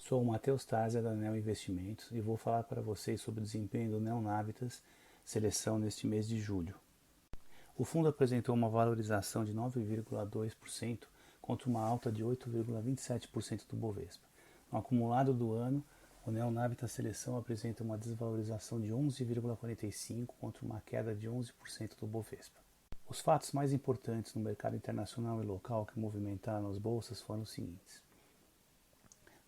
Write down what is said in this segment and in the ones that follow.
Sou o Matheus Tarzia da Neo Investimentos e vou falar para vocês sobre o desempenho do Neonavitas Seleção neste mês de julho. O fundo apresentou uma valorização de 9,2% contra uma alta de 8,27% do Bovespa. No acumulado do ano, o Neonavitas Seleção apresenta uma desvalorização de 11,45% contra uma queda de 11% do Bovespa. Os fatos mais importantes no mercado internacional e local que movimentaram as bolsas foram os seguintes.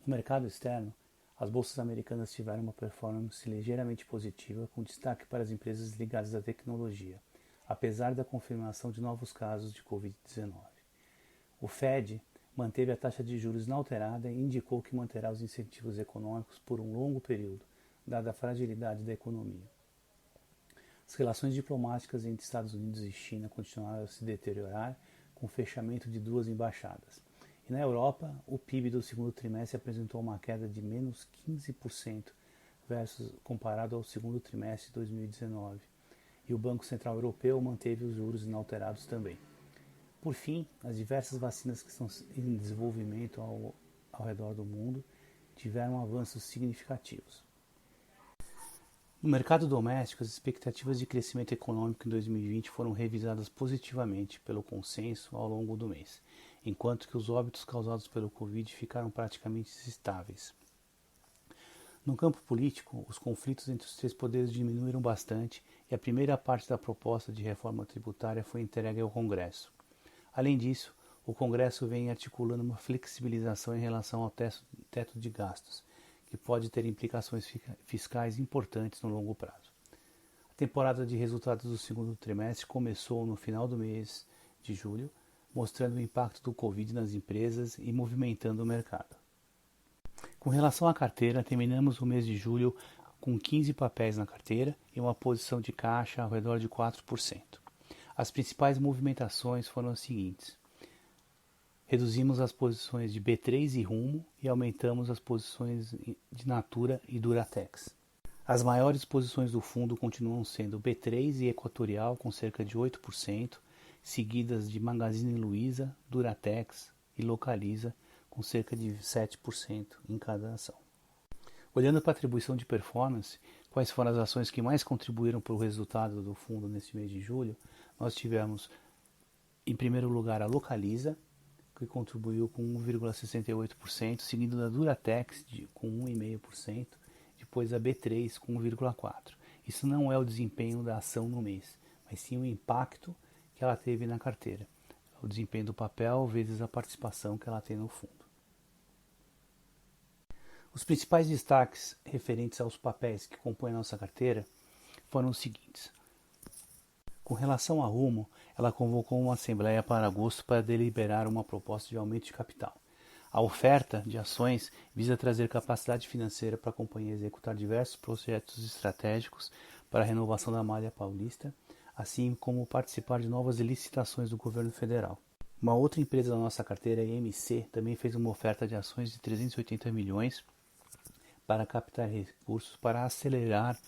No mercado externo, as bolsas americanas tiveram uma performance ligeiramente positiva, com destaque para as empresas ligadas à tecnologia, apesar da confirmação de novos casos de Covid-19. O Fed manteve a taxa de juros inalterada e indicou que manterá os incentivos econômicos por um longo período, dada a fragilidade da economia. As relações diplomáticas entre Estados Unidos e China continuaram a se deteriorar, com o fechamento de 2 embaixadas. E na Europa, o PIB do segundo trimestre apresentou uma queda de menos 15% comparado ao segundo trimestre de 2019. E o Banco Central Europeu manteve os juros inalterados também. Por fim, as diversas vacinas que estão em desenvolvimento ao redor do mundo tiveram avanços significativos. No mercado doméstico, as expectativas de crescimento econômico em 2020 foram revisadas positivamente pelo consenso ao longo do mês, enquanto que os óbitos causados pelo Covid ficaram praticamente estáveis. No campo político, os conflitos entre os 3 poderes diminuíram bastante e a primeira parte da proposta de reforma tributária foi entregue ao Congresso. Além disso, o Congresso vem articulando uma flexibilização em relação ao teto de gastos, que pode ter implicações fiscais importantes no longo prazo. A temporada de resultados do segundo trimestre começou no final do mês de julho, mostrando o impacto do Covid nas empresas e movimentando o mercado. Com relação à carteira, terminamos o mês de julho com 15 papéis na carteira e uma posição de caixa ao redor de 4%. As principais movimentações foram as seguintes. Reduzimos as posições de B3 e Rumo e aumentamos as posições de Natura e Duratex. As maiores posições do fundo continuam sendo B3 e Equatorial, com cerca de 8%, seguidas de Magazine Luiza, Duratex e Localiza, com cerca de 7% em cada ação. Olhando para a atribuição de performance, quais foram as ações que mais contribuíram para o resultado do fundo nesse mês de julho? Nós tivemos, em primeiro lugar, a Localiza, que contribuiu com 1,68%, seguindo da Duratex com 1,5%, depois a B3 com 1,4%. Isso não é o desempenho da ação no mês, mas sim o impacto que ela teve na carteira. O desempenho do papel vezes a participação que ela tem no fundo. Os principais destaques referentes aos papéis que compõem a nossa carteira foram os seguintes. Com relação à Rumo, ela convocou uma assembleia para agosto para deliberar uma proposta de aumento de capital. A oferta de ações visa trazer capacidade financeira para a companhia executar diversos projetos estratégicos para a renovação da malha paulista, assim como participar de novas licitações do governo federal. Uma outra empresa da nossa carteira, a IMC, também fez uma oferta de ações de 380 milhões para captar recursos para acelerar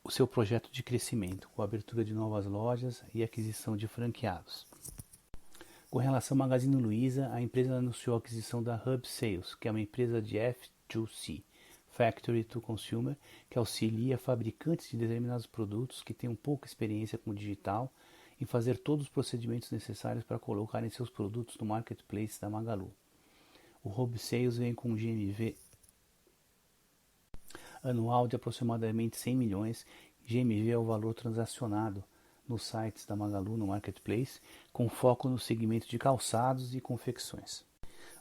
o seu projeto de crescimento, com a abertura de novas lojas e aquisição de franqueados. Com relação ao Magazine Luiza, a empresa anunciou a aquisição da Hub Sales, que é uma empresa de F2C, Factory to Consumer, que auxilia fabricantes de determinados produtos que tenham pouca experiência com o digital em fazer todos os procedimentos necessários para colocarem seus produtos no marketplace da Magalu. O Hub Sales vem com um GMV anual de aproximadamente 100 milhões. GMV é o valor transacionado nos sites da Magalu no Marketplace, com foco no segmento de calçados e confecções.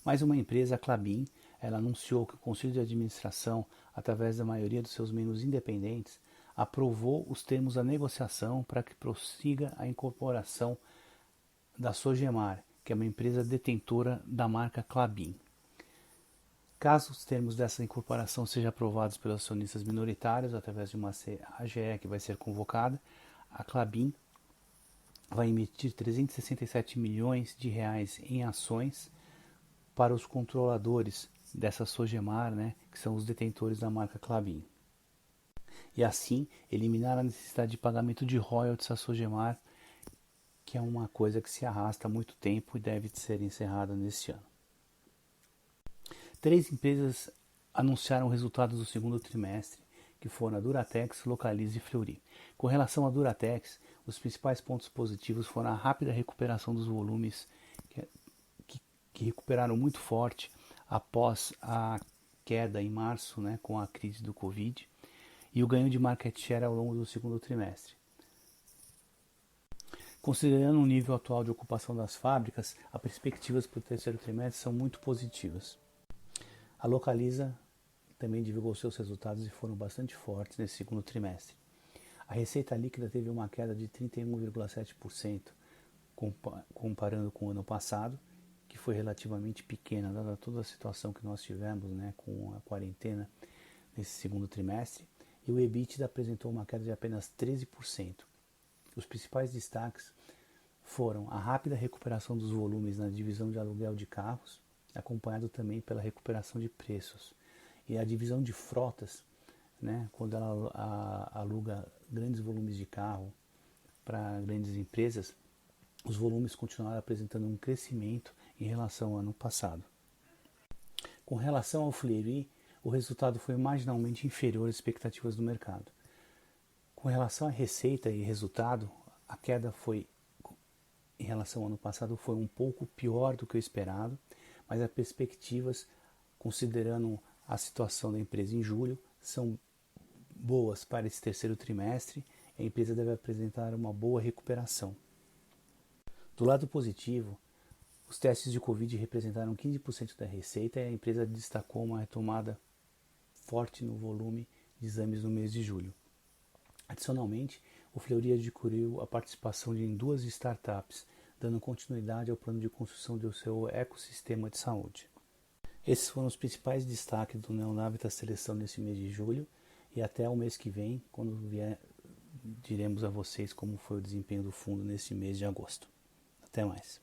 Mais uma empresa, a Klabin, ela anunciou que o Conselho de Administração, através da maioria dos seus membros independentes, aprovou os termos da negociação para que prossiga a incorporação da Sogemar, que é uma empresa detentora da marca Klabin. Caso os termos dessa incorporação sejam aprovados pelos acionistas minoritários, através de uma AGE que vai ser convocada, a Klabin vai emitir 367 milhões de reais em ações para os controladores dessa Sogemar, que são os detentores da marca Klabin. E assim eliminar a necessidade de pagamento de royalties à Sogemar, que é uma coisa que se arrasta há muito tempo e deve ser encerrada neste ano. 3 empresas anunciaram resultados do segundo trimestre, que foram a Duratex, Localiza e Fleury. Com relação à Duratex, os principais pontos positivos foram a rápida recuperação dos volumes, que recuperaram muito forte após a queda em março, né, com a crise do Covid, e o ganho de market share ao longo do segundo trimestre. Considerando o nível atual de ocupação das fábricas, as perspectivas para o terceiro trimestre são muito positivas. A Localiza também divulgou seus resultados e foram bastante fortes nesse segundo trimestre. A receita líquida teve uma queda de 31,7% comparando com o ano passado, que foi relativamente pequena, dada toda a situação que nós tivemos, né, com a quarentena nesse segundo trimestre, e o EBITDA apresentou uma queda de apenas 13%. Os principais destaques foram a rápida recuperação dos volumes na divisão de aluguel de carros, acompanhado também pela recuperação de preços, e a divisão de frotas, né, quando ela aluga grandes volumes de carro para grandes empresas, os volumes continuaram apresentando um crescimento em relação ao ano passado. Com relação ao Fleury, o resultado foi marginalmente inferior às expectativas do mercado. Com relação à receita e resultado, a queda foi, em relação ao ano passado, foi um pouco pior do que o esperado, mas as perspectivas, considerando a situação da empresa em julho, são boas para esse terceiro trimestre. A empresa deve apresentar uma boa recuperação. Do lado positivo, os testes de Covid representaram 15% da receita e a empresa destacou uma retomada forte no volume de exames no mês de julho. Adicionalmente, o Fleury adquiriu a participação em 2 startups, dando continuidade ao plano de construção do seu ecossistema de saúde. Esses foram os principais destaques do Neonavitas Seleção nesse mês de julho, e até o mês que vem, quando vier, diremos a vocês como foi o desempenho do fundo nesse mês de agosto. Até mais.